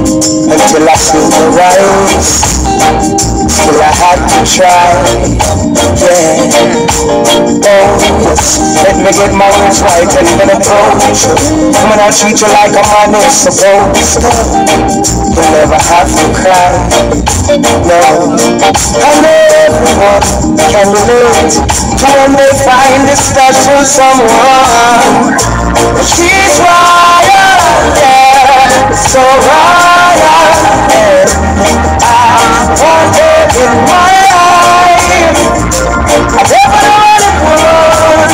until I feel the rise. Still I had to try, yeah. Oh, let me get my words right and then approach. Come on, I'll treat you like a man is supposed to. You'll never have to cry, no. I know everyone can relate to when they find this special someone. She's royal, yeah, so royal, yeah. I want her in my life. I never know it would.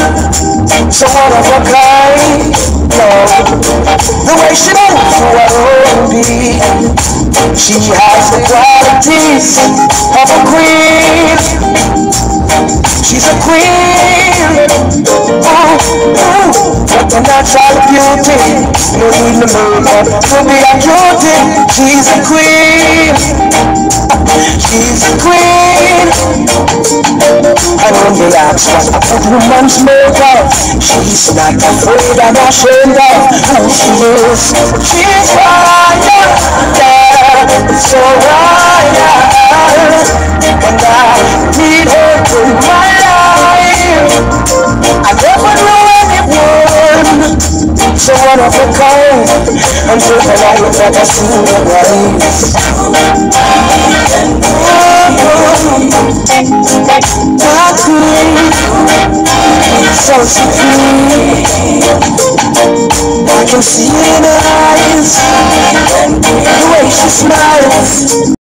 So one of a kind, no. The way she moves to her own beat, she has the qualities of a queen. She's a queen. Ooh, ooh, what a natural beauty. No need no makeup to be a cutie. She's a queen. She's a queen. And when they ask what a woman's makeup, she's not afraid and ashamed of who she is. She's royal, yeah, so royal. And I need her in my life. I never knew anyone so one of a kind until the night that I see the rise. My queen, so sweet. I can see in her eyes the way she smiles.